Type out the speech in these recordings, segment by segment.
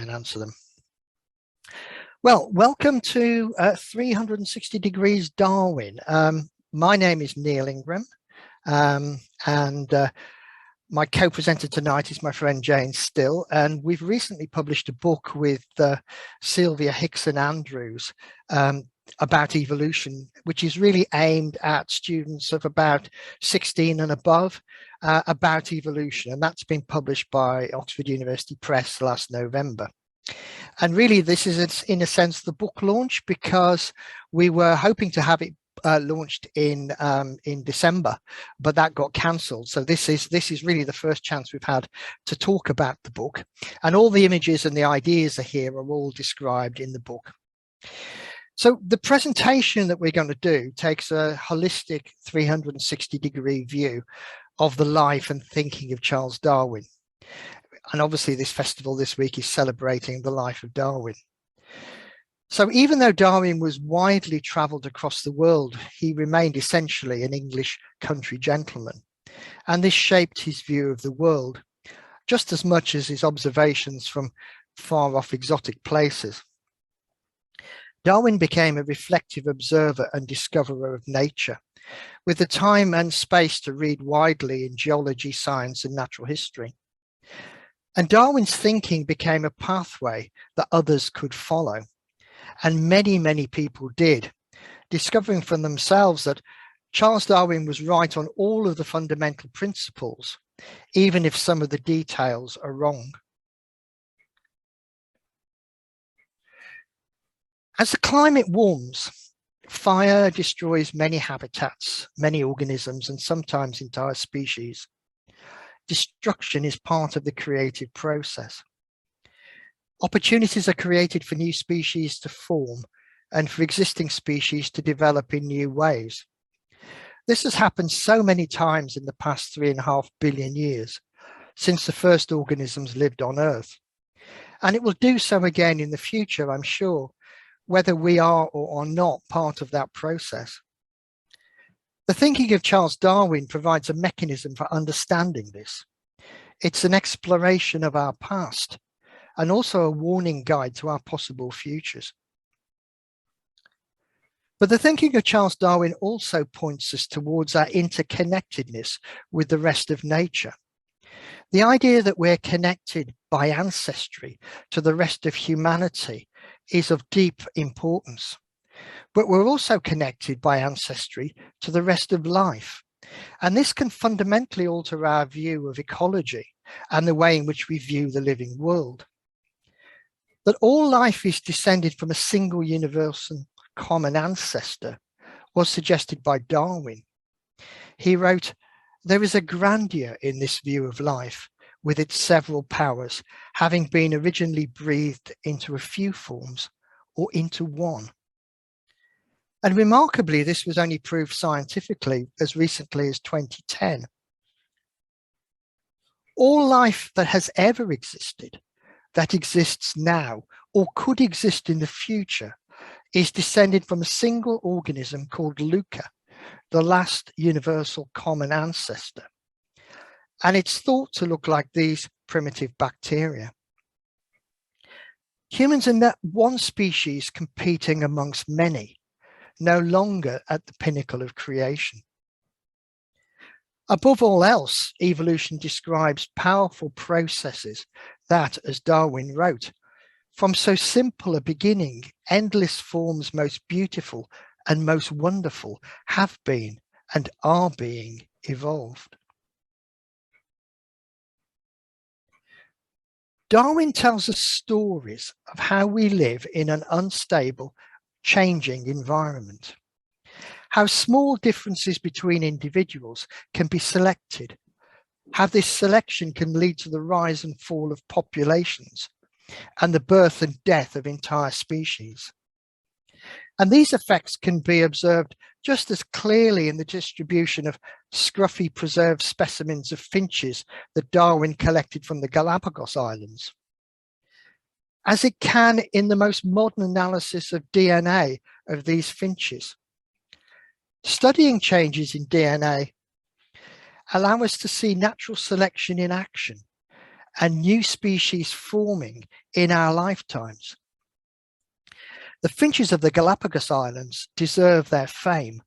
and answer them. Well, welcome to 360 Degrees Darwin. My name is Neil Ingram, and my co-presenter tonight is my friend Jane Still, and we've recently published a book with Sylvia, Hixson Andrews about evolution, which is really aimed at students of about 16 and above about evolution, and that's been published by Oxford University Press last November. And really this is in a sense the book launch, because we were hoping to have it launched in December, but that got cancelled. So this is really the first chance we've had to talk about the book, and all the images and the ideas are here are all described in the book. So the presentation that we're going to do takes a holistic 360-degree view of the life and thinking of Charles Darwin. And obviously this festival this week is celebrating the life of Darwin. So even though Darwin was widely travelled across the world, he remained essentially an English country gentleman. And this shaped his view of the world, just as much as his observations from far off exotic places. Darwin became a reflective observer and discoverer of nature, with the time and space to read widely in geology, science and natural history. And Darwin's thinking became a pathway that others could follow. And many people did, discovering for themselves that Charles Darwin was right on all of the fundamental principles, even if some of the details are wrong. As the climate warms, fire destroys many habitats, many organisms, and sometimes entire species. Destruction is part of the creative process. Opportunities are created for new species to form and for existing species to develop in new ways. This has happened so many times in the past 3.5 billion years, since the first organisms lived on Earth. And it will do so again in the future, I'm sure, whether we are or are not part of that process. The thinking of Charles Darwin provides a mechanism for understanding this. It's an exploration of our past and also a warning guide to our possible futures. But the thinking of Charles Darwin also points us towards our interconnectedness with the rest of nature. The idea that we're connected by ancestry to the rest of humanity is of deep importance. But we're also connected by ancestry to the rest of life. And this can fundamentally alter our view of ecology and the way in which we view the living world. That all life is descended from a single universal common ancestor was suggested by Darwin. He wrote, "There is a grandeur in this view of life, with its several powers, having been originally breathed into a few forms or into one." And remarkably, this was only proved scientifically as recently as 2010. All life that has ever existed, that exists now, or could exist in the future, is descended from a single organism called Luca, the last universal common ancestor. And it's thought to look like these primitive bacteria. Humans are not one species competing amongst many, no longer at the pinnacle of creation. Above all else, evolution describes powerful processes that, as Darwin wrote, from so simple a beginning, endless forms most beautiful and most wonderful have been and are being evolved. Darwin tells us stories of how we live in an unstable, changing environment. How small differences between individuals can be selected. How this selection can lead to the rise and fall of populations and the birth and death of entire species. And these effects can be observed just as clearly in the distribution of scruffy preserved specimens of finches that Darwin collected from the Galapagos Islands, as it can in the most modern analysis of DNA of these finches. Studying changes in DNA allow us to see natural selection in action and new species forming in our lifetimes. The finches of the Galapagos Islands deserve their fame,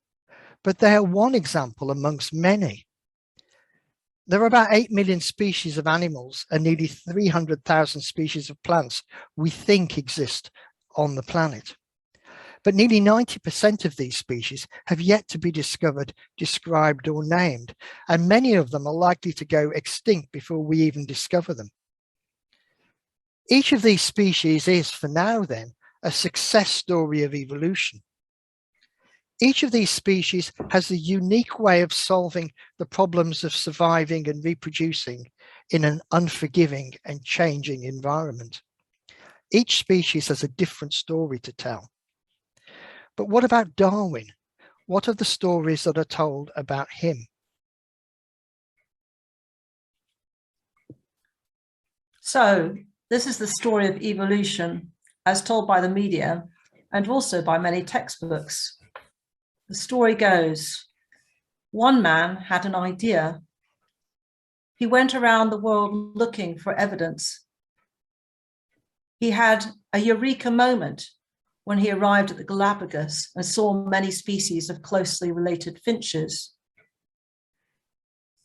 but they are one example amongst many. There are about 8 million species of animals and nearly 300,000 species of plants we think exist on the planet. But nearly 90% of these species have yet to be discovered, described, or named, and many of them are likely to go extinct before we even discover them. Each of these species is, for now then, a success story of evolution. Each of these species has a unique way of solving the problems of surviving and reproducing in an unforgiving and changing environment. Each species has a different story to tell. But what about Darwin? What are the stories that are told about him? So, this is the story of evolution as told by the media and also by many textbooks. The story goes, one man had an idea. He went around the world looking for evidence. He had a eureka moment when he arrived at the Galapagos and saw many species of closely related finches.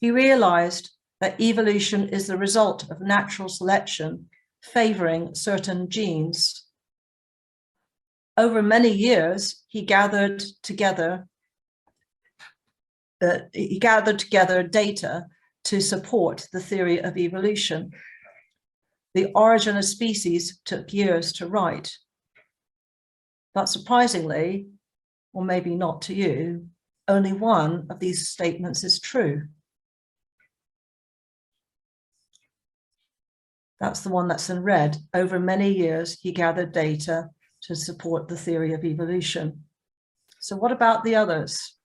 He realized that evolution is the result of natural selection favoring certain genes. Over many years, he gathered together data to support the theory of evolution. The Origin of Species took years to write. But surprisingly, or maybe not to you, only one of these statements is true. That's the one that's in red. Over many years, he gathered data to support the theory of evolution. So what about the others?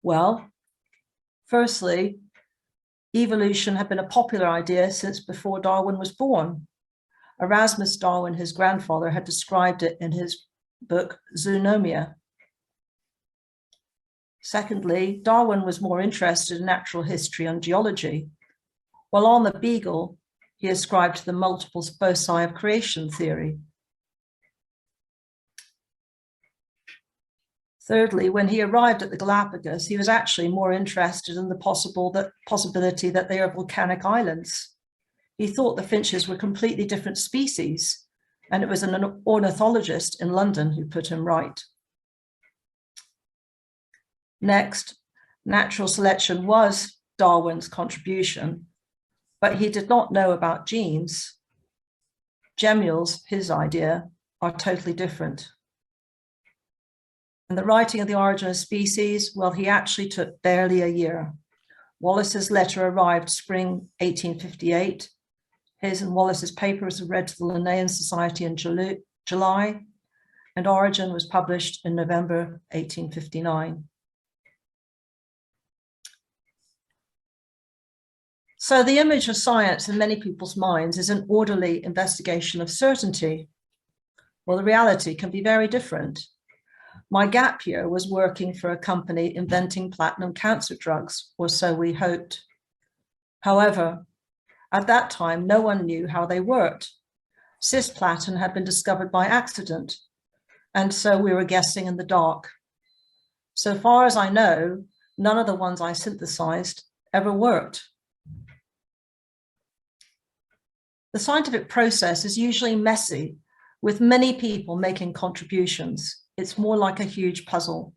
Well, firstly, evolution had been a popular idea since before Darwin was born. Erasmus Darwin, his grandfather, had described it in his book, Zoonomia. Secondly, Darwin was more interested in natural history and geology. While on the Beagle, he ascribed to the multiple foci of creation theory. Thirdly, when he arrived at the Galapagos, he was actually more interested in the possibility that they are volcanic islands. He thought the finches were completely different species, and it was an ornithologist in London who put him right. Next, natural selection was Darwin's contribution, but he did not know about genes. Gemmules, his idea, are totally different. And the writing of the Origin of Species, well, he actually took barely a year. Wallace's letter arrived spring 1858. His and Wallace's paper was read to the Linnean Society in July, and Origin was published in November 1859. So the image of science in many people's minds is an orderly investigation of certainty. Well, the reality can be very different. My gap year was working for a company inventing platinum cancer drugs, or so we hoped. However, at that time, no one knew how they worked. Cisplatin had been discovered by accident, and so we were guessing in the dark. So far as I know, none of the ones I synthesized ever worked. The scientific process is usually messy, with many people making contributions. It's more like a huge puzzle.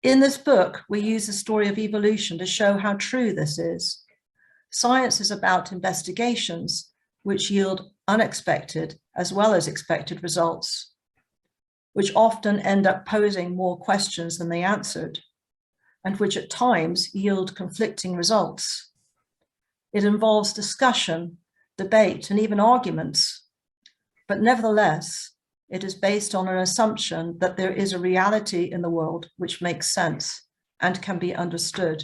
In this book, we use the story of evolution to show how true this is. Science is about investigations which yield unexpected as well as expected results, which often end up posing more questions than they answered, and which at times yield conflicting results. It involves discussion, debate, and even arguments, but nevertheless, it is based on an assumption that there is a reality in the world which makes sense and can be understood.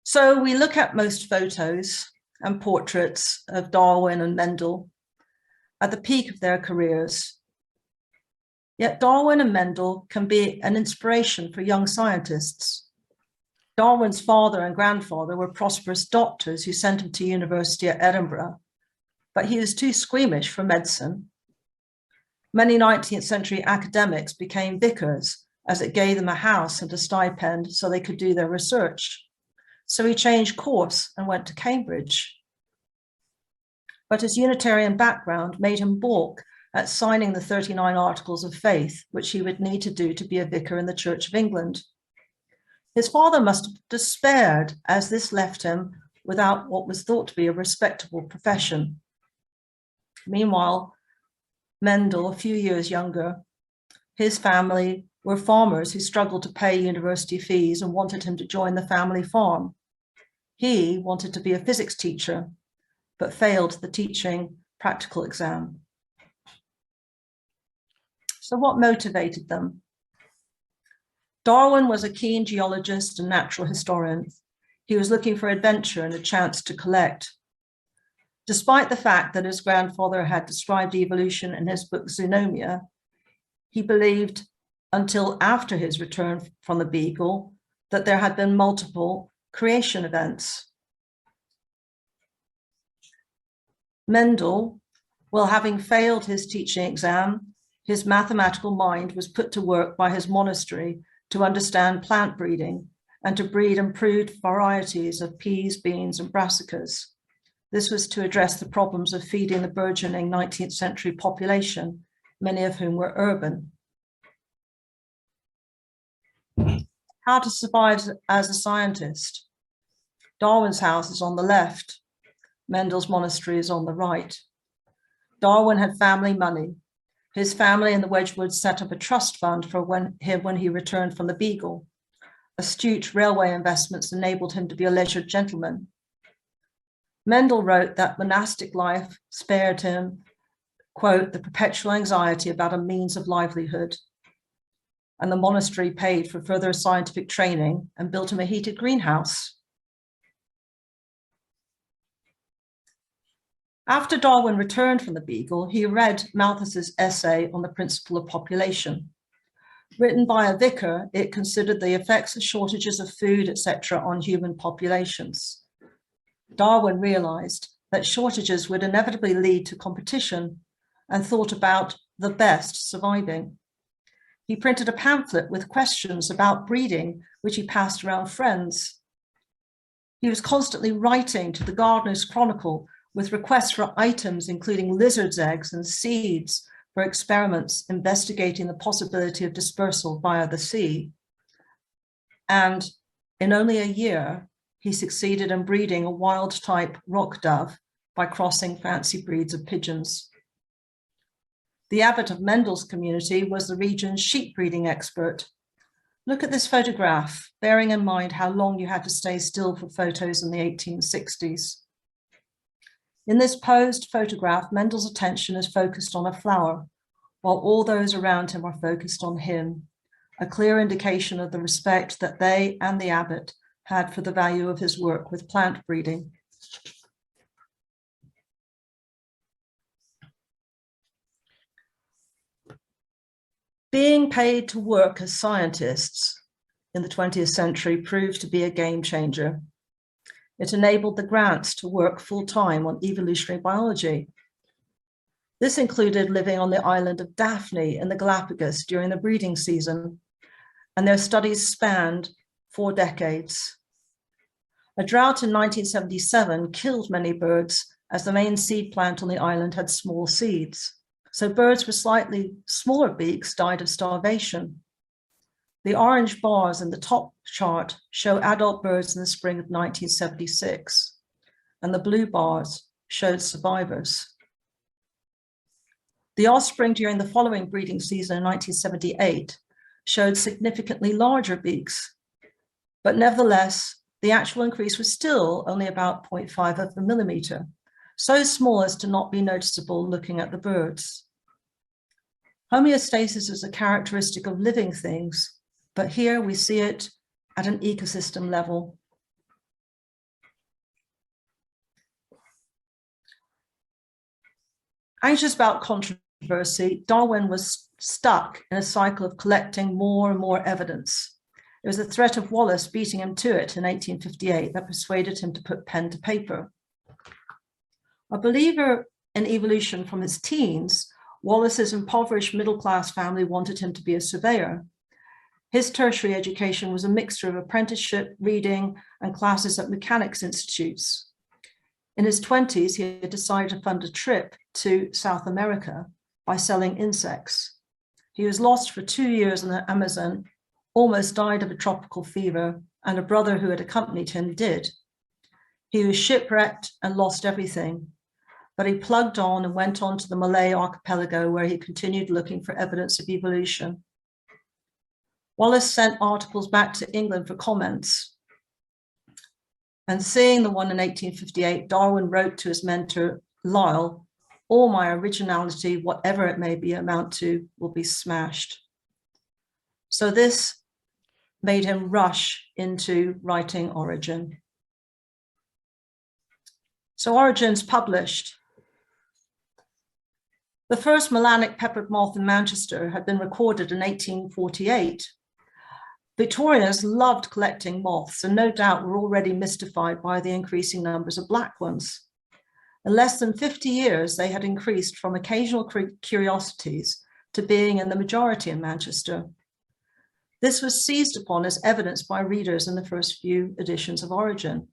So we look at most photos and portraits of Darwin and Mendel at the peak of their careers. Yet Darwin and Mendel can be an inspiration for young scientists. Darwin's father and grandfather were prosperous doctors who sent him to university at Edinburgh, but he was too squeamish for medicine. Many 19th century academics became vicars, as it gave them a house and a stipend so they could do their research. So he changed course and went to Cambridge. But his Unitarian background made him balk at signing the 39 Articles of Faith, which he would need to do to be a vicar in the Church of England. His father must have despaired, as this left him without what was thought to be a respectable profession. Meanwhile, Mendel, a few years younger, his family were farmers who struggled to pay university fees and wanted him to join the family farm. He wanted to be a physics teacher, but failed the teaching practical exam. So what motivated them? Darwin was a keen geologist and natural historian. He was looking for adventure and a chance to collect. Despite the fact that his grandfather had described evolution in his book Zoonomia, he believed until after his return from the Beagle that there had been multiple creation events. Mendel, while having failed his teaching exam, his mathematical mind was put to work by his monastery to understand plant breeding and to breed improved varieties of peas, beans, and brassicas. This was to address the problems of feeding the burgeoning 19th century population, many of whom were urban. How to survive as a scientist? Darwin's house is on the left. Mendel's monastery is on the right. Darwin had family money. His family in the Wedgwoods set up a trust fund for when he returned from the Beagle. Astute railway investments enabled him to be a leisured gentleman. Mendel wrote that monastic life spared him, quote, the perpetual anxiety about a means of livelihood. And the monastery paid for further scientific training and built him a heated greenhouse. After Darwin returned from the Beagle, he read Malthus's essay on the principle of population. Written by a vicar, it considered the effects of shortages of food, etc., on human populations. Darwin realized that shortages would inevitably lead to competition and thought about the best surviving. He printed a pamphlet with questions about breeding, which he passed around friends. He was constantly writing to the Gardener's Chronicle with requests for items, including lizards' eggs and seeds for experiments investigating the possibility of dispersal via the sea. And in only a year, he succeeded in breeding a wild-type rock dove by crossing fancy breeds of pigeons. The abbot of Mendel's community was the region's sheep breeding expert. Look at this photograph, bearing in mind how long you had to stay still for photos in the 1860s. In this posed photograph, Mendel's attention is focused on a flower, while all those around him are focused on him, a clear indication of the respect that they and the abbot had for the value of his work with plant breeding. Being paid to work as scientists in the 20th century proved to be a game changer. It enabled the Grants to work full-time on evolutionary biology. This included living on the island of Daphne in the Galapagos during the breeding season, and their studies spanned 4 decades. A drought in 1977 killed many birds as the main seed plant on the island had small seeds. So birds with slightly smaller beaks died of starvation. The orange bars in the top chart show adult birds in the spring of 1976, and the blue bars showed survivors. The offspring during the following breeding season in 1978 showed significantly larger beaks, but nevertheless, the actual increase was still only about 0.5 of a millimeter, so small as to not be noticeable looking at the birds. Homeostasis is a characteristic of living things, but here we see it at an ecosystem level. Anxious about controversy, Darwin was stuck in a cycle of collecting more and more evidence. It was the threat of Wallace beating him to it in 1858 that persuaded him to put pen to paper. A believer in evolution from his teens, Wallace's impoverished middle-class family wanted him to be a surveyor. His tertiary education was a mixture of apprenticeship, reading, and classes at mechanics institutes. In his 20s, he had decided to fund a trip to South America by selling insects. He was lost for 2 years in the Amazon, almost died of a tropical fever, and a brother who had accompanied him did. He was shipwrecked and lost everything, but he plugged on and went on to the Malay archipelago, where he continued looking for evidence of evolution. Wallace sent articles back to England for comments. And seeing the one in 1858, Darwin wrote to his mentor, Lyell, "All my originality, whatever it may be amount to, will be smashed." So this made him rush into writing Origin. So Origin's published. The first melanic peppered moth in Manchester had been recorded in 1848. Victorians loved collecting moths and no doubt were already mystified by the increasing numbers of black ones. In less than 50 years, they had increased from occasional curiosities to being in the majority in Manchester. This was seized upon as evidence by readers in the first few editions of Origin.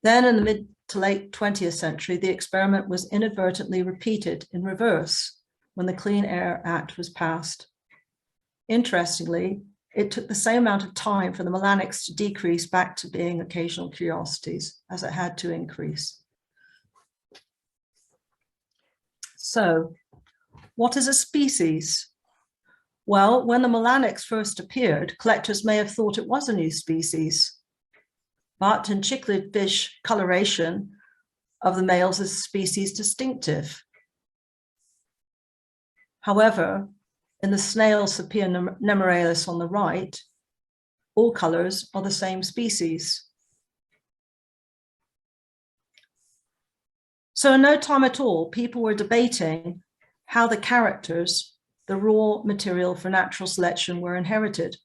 Then in the mid to late 20th century, the experiment was inadvertently repeated in reverse when the Clean Air Act was passed. Interestingly, it took the same amount of time for the melanics to decrease back to being occasional curiosities as it had to increase. So, what is a species? Well, when the melanics first appeared, collectors may have thought it was a new species. But in cichlid fish, coloration of the males is species distinctive. However, in the snail Sapia nemorales on the right, all colors are the same species. So in no time at all, people were debating how the characters, the raw material for natural selection, were inherited.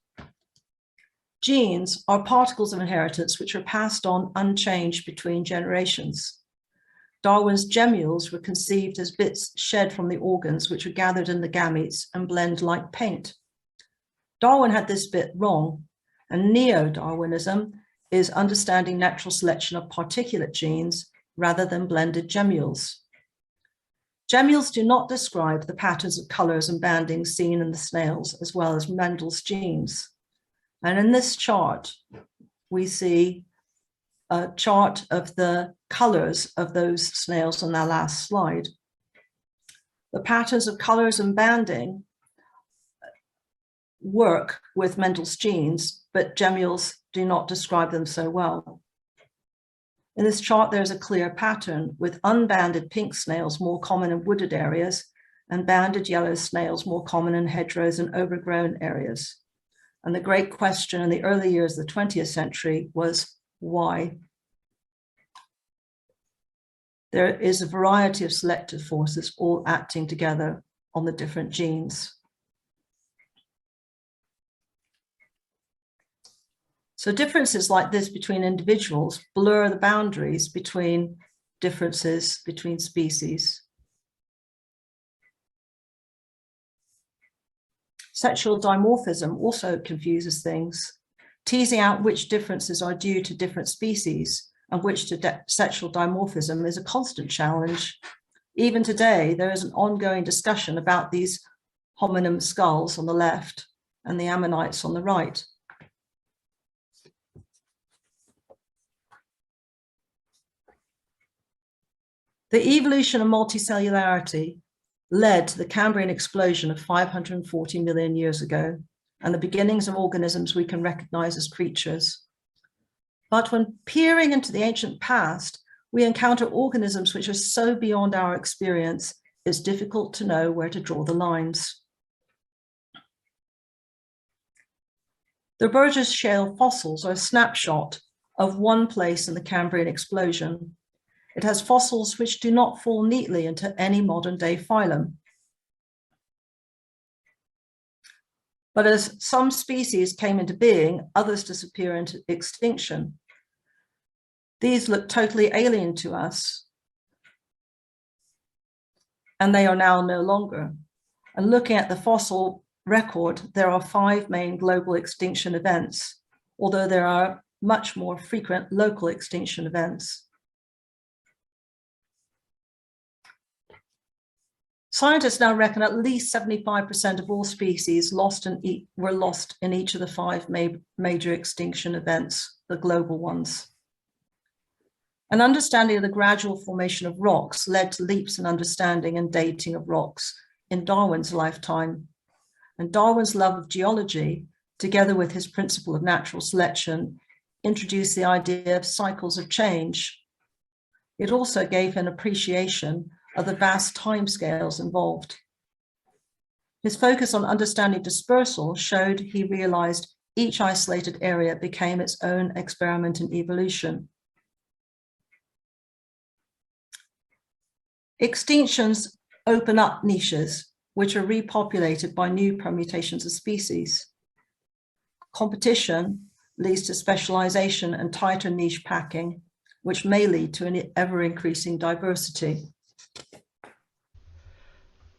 Genes are particles of inheritance which are passed on unchanged between generations. Darwin's gemmules were conceived as bits shed from the organs which are gathered in the gametes and blend like paint. Darwin had this bit wrong, and neo-Darwinism is understanding natural selection of particulate genes rather than blended gemmules. Gemmules do not describe the patterns of colors and banding seen in the snails, as well as Mendel's genes. And in this chart, we see a chart of the colors of those snails on our last slide. The patterns of colors and banding work with Mendel's genes, but gemmules do not describe them so well. In this chart, there's a clear pattern with unbanded pink snails more common in wooded areas and banded yellow snails more common in hedgerows and overgrown areas. And the great question in the early years of the 20th century was why? There is a variety of selective forces all acting together on the different genes. So differences like this between individuals blur the boundaries between differences between species. Sexual dimorphism also confuses things, teasing out which differences are due to different species and which to sexual dimorphism is a constant challenge. Even today, there is an ongoing discussion about these hominin skulls on the left and the ammonites on the right. The evolution of multicellularity led to the Cambrian explosion of 540 million years ago and the beginnings of organisms we can recognize as creatures. But when peering into the ancient past, we encounter organisms which are so beyond our experience, it's difficult to know where to draw the lines. The Burgess Shale fossils are a snapshot of one place in the Cambrian explosion. It has fossils which do not fall neatly into any modern day phylum. But as some species came into being, others disappear into extinction. These look totally alien to us, and they are now no longer. And looking at the fossil record, there are 5 main global extinction events, although there are much more frequent local extinction events. Scientists now reckon at least 75% of all species were lost in each of the 5 major extinction events, the global ones. An understanding of the gradual formation of rocks led to leaps in understanding and dating of rocks in Darwin's lifetime. And Darwin's love of geology, together with his principle of natural selection, introduced the idea of cycles of change. It also gave an appreciation of the vast timescales involved. His focus on understanding dispersal showed he realized each isolated area became its own experiment in evolution. Extinctions open up niches, which are repopulated by new permutations of species. Competition leads to specialization and tighter niche packing, which may lead to an ever-increasing diversity.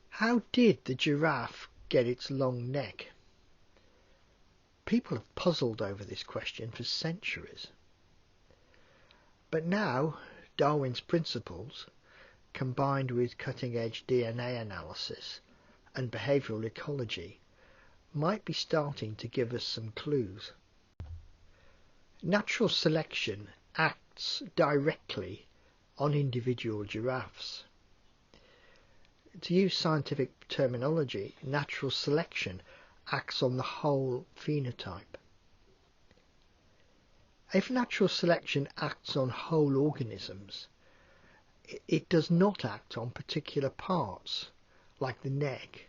How did the giraffe get its long neck? People have puzzled over this question for centuries. But now, Darwin's principles, combined with cutting-edge DNA analysis and behavioural ecology, might be starting to give us some clues. Natural selection acts directly on individual giraffes. To use scientific terminology, natural selection acts on the whole phenotype. If natural selection acts on whole organisms, it does not act on particular parts, like the neck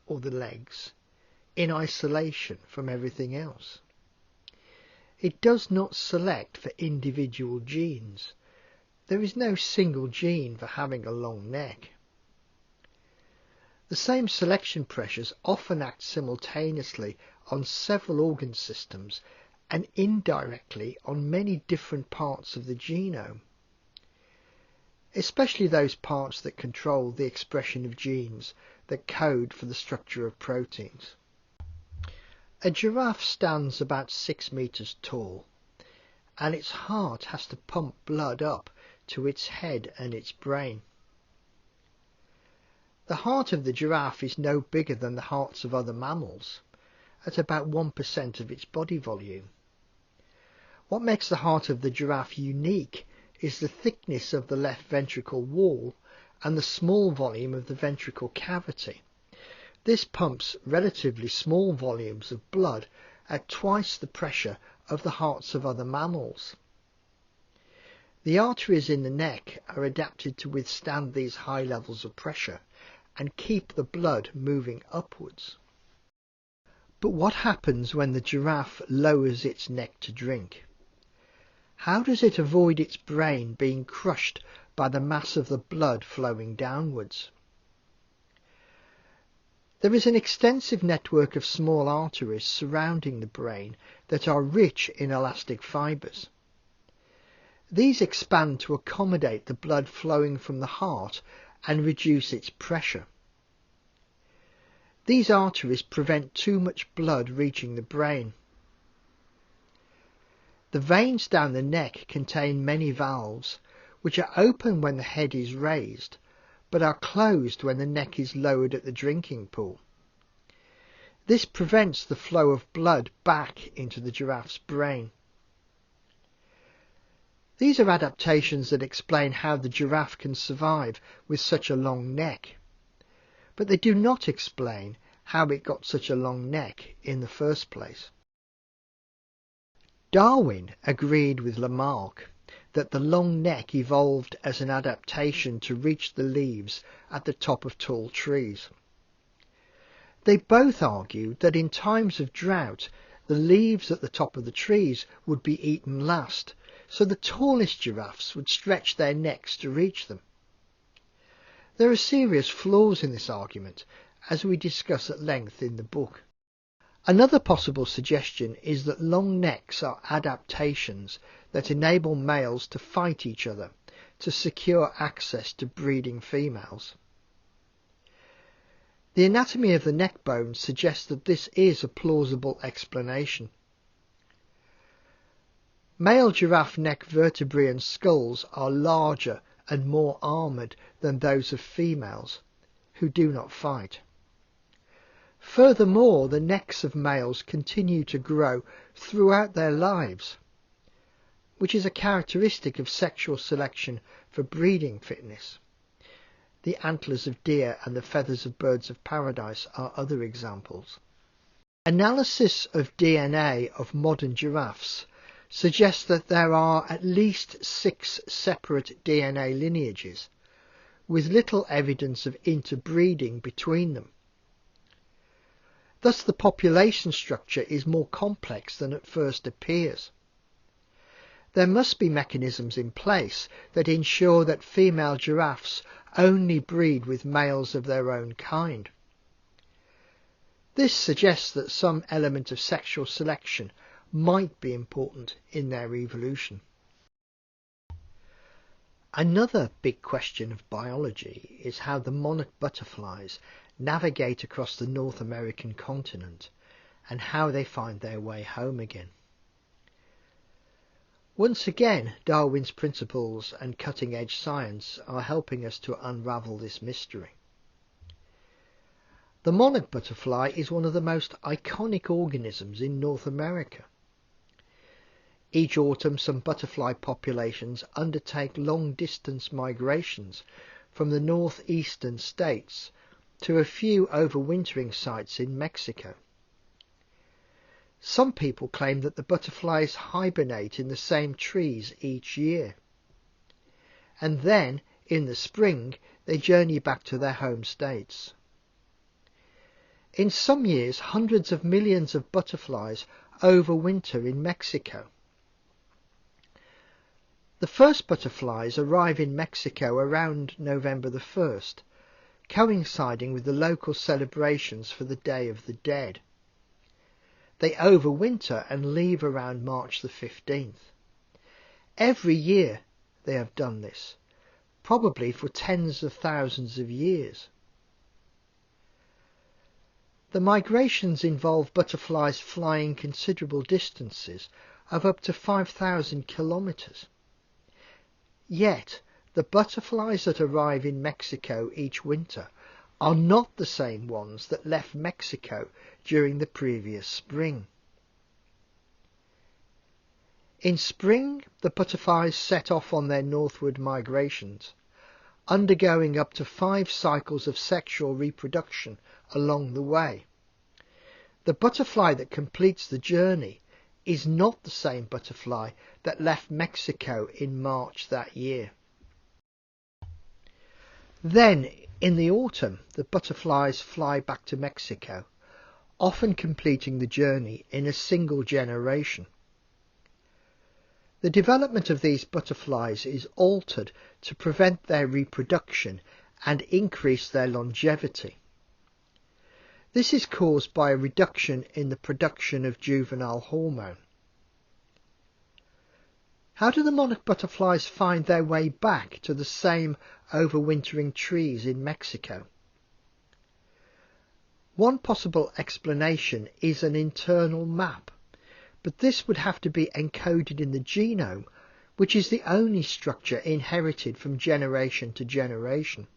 or the legs, in isolation from everything else. It does not select for individual genes. There is no single gene for having a long neck. The same selection pressures often act simultaneously on several organ systems and indirectly on many different parts of the genome, especially those parts that control the expression of genes that code for the structure of proteins. A giraffe stands about 6 meters tall, and its heart has to pump blood up to its head and its brain. The heart of the giraffe is no bigger than the hearts of other mammals, at about 1% of its body volume. What makes the heart of the giraffe unique is the thickness of the left ventricle wall and the small volume of the ventricle cavity. This pumps relatively small volumes of blood at twice the pressure of the hearts of other mammals. The arteries in the neck are adapted to withstand these high levels of pressure and keep the blood moving upwards. But what happens when the giraffe lowers its neck to drink? How does it avoid its brain being crushed by the mass of the blood flowing downwards? There is an extensive network of small arteries surrounding the brain that are rich in elastic fibres. These expand to accommodate the blood flowing from the heart and reduce its pressure. These arteries prevent too much blood reaching the brain. The veins down the neck contain many valves, which are open when the head is raised, but are closed when the neck is lowered at the drinking pool. This prevents the flow of blood back into the giraffe's brain. These are adaptations that explain how the giraffe can survive with such a long neck, but they do not explain how it got such a long neck in the first place. Darwin agreed with Lamarck that the long neck evolved as an adaptation to reach the leaves at the top of tall trees. They both argued that in times of drought, the leaves at the top of the trees would be eaten last, so the tallest giraffes would stretch their necks to reach them. There are serious flaws in this argument, as we discuss at length in the book. Another possible suggestion is that long necks are adaptations that enable males to fight each other to secure access to breeding females. The anatomy of the neck bone suggests that this is a plausible explanation. Male giraffe neck vertebrae and skulls are larger and more armoured than those of females, who do not fight. Furthermore, the necks of males continue to grow throughout their lives, which is a characteristic of sexual selection for breeding fitness. The antlers of deer and the feathers of birds of paradise are other examples. Analysis of DNA of modern giraffes suggests that there are at least 6 separate DNA lineages, with little evidence of interbreeding between them. Thus the population structure is more complex than at first appears. There must be mechanisms in place that ensure that female giraffes only breed with males of their own kind. This suggests that some element of sexual selection might be important in their evolution. Another big question of biology is how the monarch butterflies navigate across the North American continent and how they find their way home again. Once again, Darwin's principles and cutting-edge science are helping us to unravel this mystery. The monarch butterfly is one of the most iconic organisms in North America. Each autumn, some butterfly populations undertake long-distance migrations from the northeastern states to a few overwintering sites in Mexico. Some people claim that the butterflies hibernate in the same trees each year, and then, in the spring, they journey back to their home states. In some years, hundreds of millions of butterflies overwinter in Mexico. The first butterflies arrive in Mexico around November the 1st, coinciding with the local celebrations for the Day of the Dead. They overwinter and leave around March the 15th. Every year they have done this, probably for tens of thousands of years. The migrations involve butterflies flying considerable distances of up to 5,000 kilometers. Yet, the butterflies that arrive in Mexico each winter are not the same ones that left Mexico during the previous spring. In spring, the butterflies set off on their northward migrations, undergoing up to 5 cycles of sexual reproduction along the way. The butterfly that completes the journey is not the same butterfly that left Mexico in March that year. Then, in the autumn, the butterflies fly back to Mexico, often completing the journey in a single generation. The development of these butterflies is altered to prevent their reproduction and increase their longevity. This is caused by a reduction in the production of juvenile hormone. How do the monarch butterflies find their way back to the same overwintering trees in Mexico? One possible explanation is an internal map, but this would have to be encoded in the genome, which is the only structure inherited from generation to generation.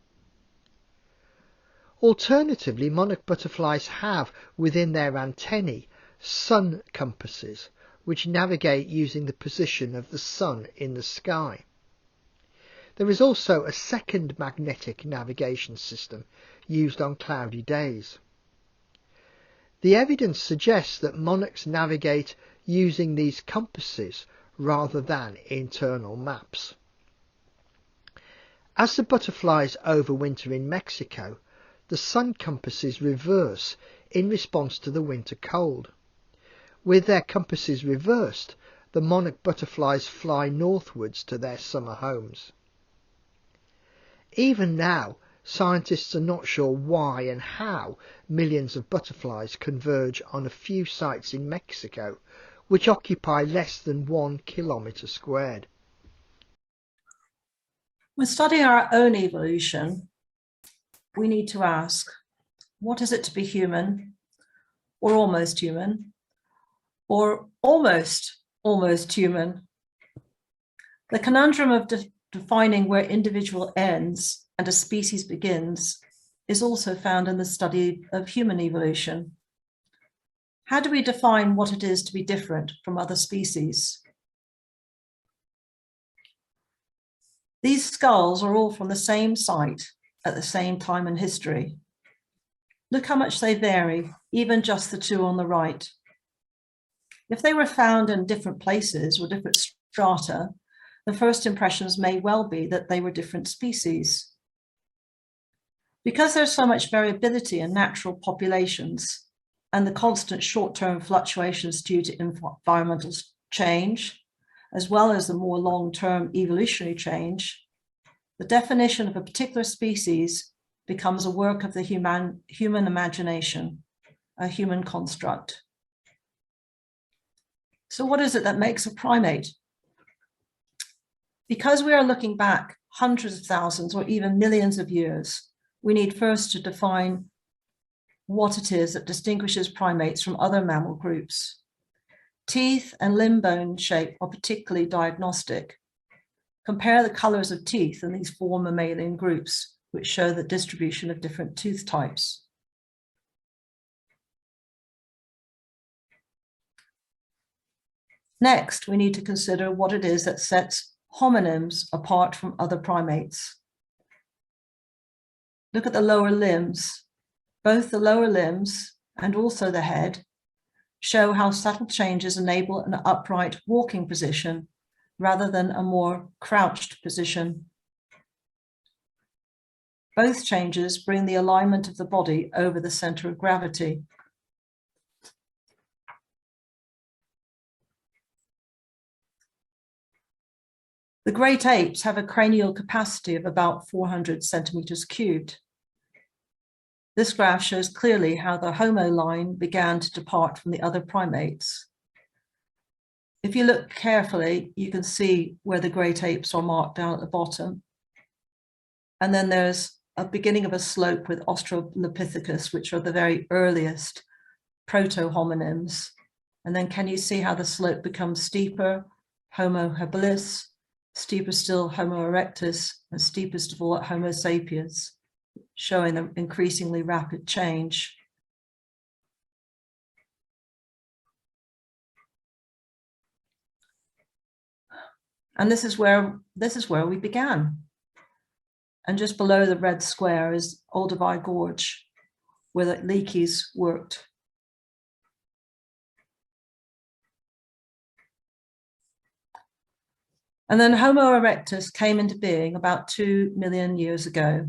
Alternatively, monarch butterflies have within their antennae sun compasses, which navigate using the position of the sun in the sky. There is also a second magnetic navigation system used on cloudy days. The evidence suggests that monarchs navigate using these compasses rather than internal maps. As the butterflies overwinter in Mexico, the sun compasses reverse in response to the winter cold. With their compasses reversed, the monarch butterflies fly northwards to their summer homes. Even now, scientists are not sure why and how millions of butterflies converge on a few sites in Mexico, which occupy less than 1 kilometre squared. When studying our own evolution, we need to ask, what is it to be human, or almost human, or almost human? The conundrum of defining where individual ends and a species begins is also found in the study of human evolution. How do we define what it is to be different from other species? These skulls are all from the same site at the same time in history. Look how much they vary, even just the two on the right. If they were found in different places or different strata, the first impressions may well be that they were different species. Because there's so much variability in natural populations and the constant short-term fluctuations due to environmental change, as well as the more long-term evolutionary change, the definition of a particular species becomes a work of the human imagination, a human construct. So what is it that makes a primate? Because we are looking back hundreds of thousands or even millions of years, we need first to define what it is that distinguishes primates from other mammal groups. Teeth and limb bone shape are particularly diagnostic. Compare the colors of teeth in these four mammalian groups, which show the distribution of different tooth types. Next, we need to consider what it is that sets hominins apart from other primates. Look at the lower limbs. Both the lower limbs and also the head show how subtle changes enable an upright walking position rather than a more crouched position. Both changes bring the alignment of the body over the center of gravity. The great apes have a cranial capacity of about 400 centimeters cubed. This graph shows clearly how the Homo line began to depart from the other primates. If you look carefully, you can see where the great apes are marked down at the bottom. And then there's a beginning of a slope with Australopithecus, which are the very earliest proto-hominins. And then can you see how the slope becomes steeper? Homo habilis, steeper still Homo erectus, and steepest of all Homo sapiens, showing the increasingly rapid change. And this is where we began. And just below the red square is Olduvai Gorge, where the Leakeys worked. And then Homo erectus came into being about 2 million years ago.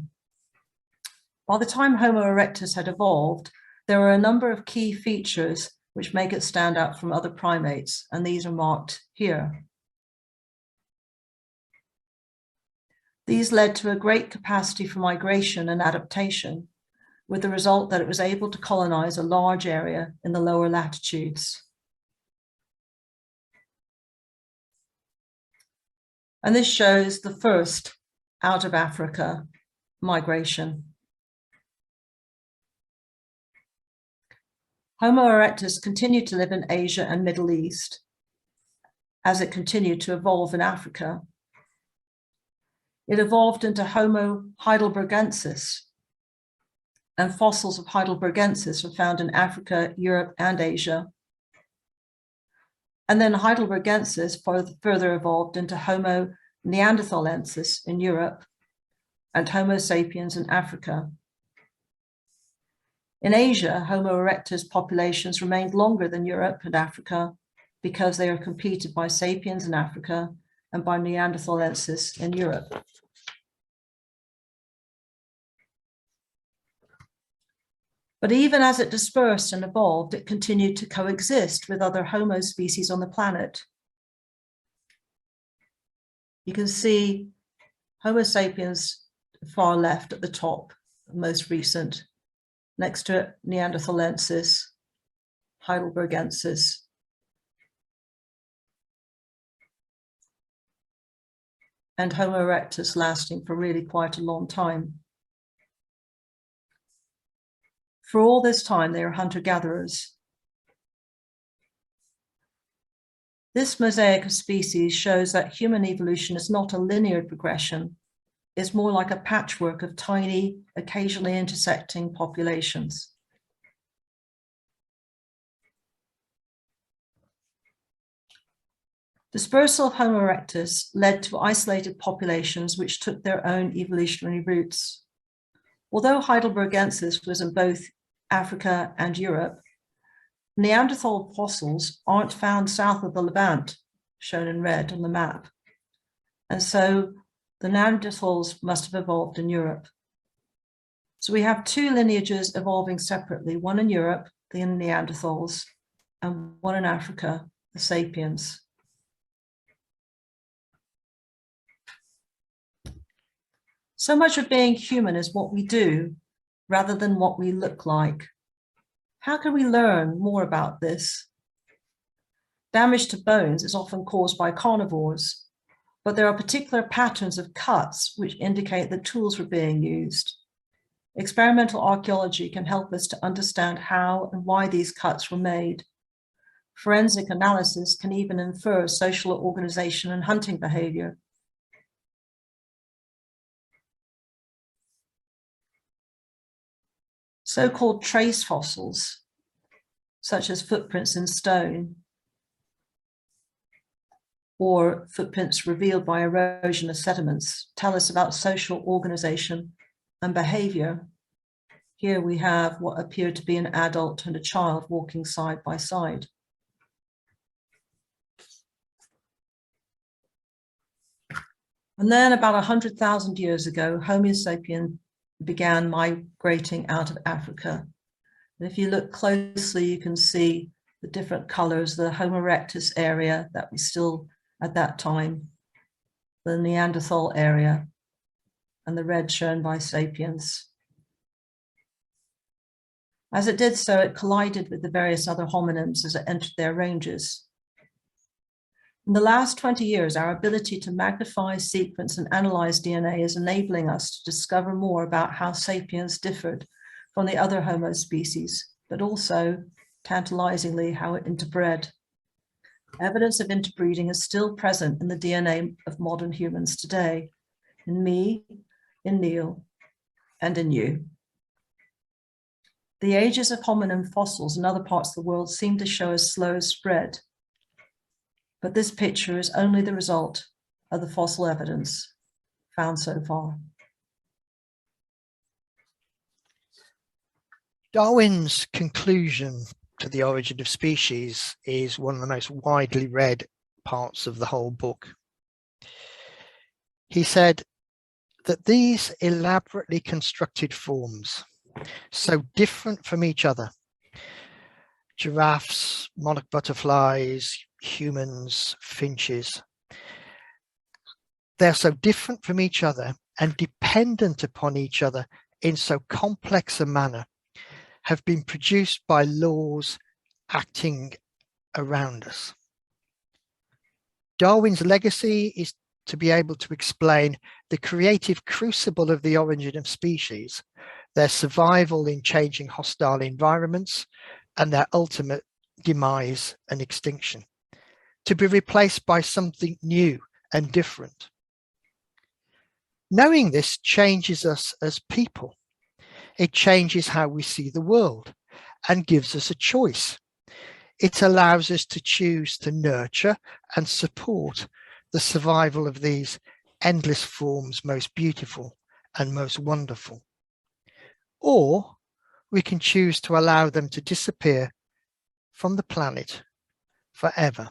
By the time Homo erectus had evolved, there were a number of key features which make it stand out from other primates, and these are marked here. These led to a great capacity for migration and adaptation, with the result that it was able to colonize a large area in the lower latitudes. And this shows the first out of Africa migration. Homo erectus continued to live in Asia and Middle East as it continued to evolve in Africa. It evolved into Homo heidelbergensis, and fossils of heidelbergensis are found in Africa, Europe, and Asia. And then heidelbergensis further evolved into Homo neanderthalensis in Europe and Homo sapiens in Africa. In Asia, Homo erectus populations remained longer than Europe and Africa because they are competed by sapiens in Africa and by neanderthalensis in Europe. But even as it dispersed and evolved, it continued to coexist with other Homo species on the planet. You can see Homo sapiens the far left at the top, the most recent. Next to it, Neanderthalensis, Heidelbergensis, and Homo erectus lasting for really quite a long time. For all this time, they are hunter-gatherers. This mosaic of species shows that human evolution is not a linear progression. It's more like a patchwork of tiny, occasionally intersecting populations. Dispersal of Homo erectus led to isolated populations which took their own evolutionary routes. Although Heidelbergensis was in both Africa and Europe, Neanderthal fossils aren't found south of the Levant, shown in red on the map. And so the Neanderthals must have evolved in Europe. So we have two lineages evolving separately, one in Europe, the Neanderthals, and one in Africa, the sapiens. So much of being human is what we do rather than what we look like. How can we learn more about this? Damage to bones is often caused by carnivores, but there are particular patterns of cuts which indicate that tools were being used. Experimental archaeology can help us to understand how and why these cuts were made. Forensic analysis can even infer social organization and hunting behavior. So-called trace fossils, such as footprints in stone, or footprints revealed by erosion of sediments, tell us about social organization and behavior. Here we have what appeared to be an adult and a child walking side by side. And then about 100,000 years ago, Homo sapiens began migrating out of Africa. And if you look closely, you can see the different colors, the Homo erectus area that was still at that time, the Neanderthal area, and the red shown by sapiens. As it did so, it collided with the various other hominins as it entered their ranges. In the last 20 years, our ability to magnify, sequence, and analyze DNA is enabling us to discover more about how sapiens differed from the other Homo species, but also, tantalizingly, how it interbred. Evidence of interbreeding is still present in the DNA of modern humans today, in me, in Neil, and in you. The ages of hominin fossils in other parts of the world seem to show a slow spread, but this picture is only the result of the fossil evidence found so far. Darwin's conclusion to the origin of species is one of the most widely read parts of the whole book. He said that these elaborately constructed forms, so different from each other, giraffes, monarch butterflies, humans, finches, they're so different from each other and dependent upon each other in so complex a manner, have been produced by laws acting around us. Darwin's legacy is to be able to explain the creative crucible of the origin of species, their survival in changing hostile environments, and their ultimate demise and extinction, to be replaced by something new and different. Knowing this changes us as people. It changes how we see the world and gives us a choice. It allows us to choose to nurture and support the survival of these endless forms most beautiful and most wonderful. Or we can choose to allow them to disappear from the planet forever.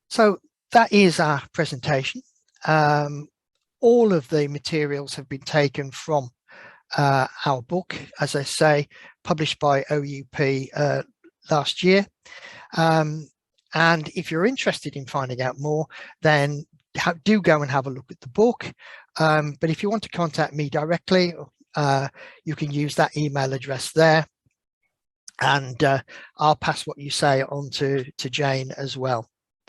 So that is our presentation. All of the materials have been taken from our book, as I say, published by OUP last year. And if you're interested in finding out more, then do go and have a look at the book. But if you want to contact me directly, you can use that email address there, and I'll pass what you say on to Jane as well.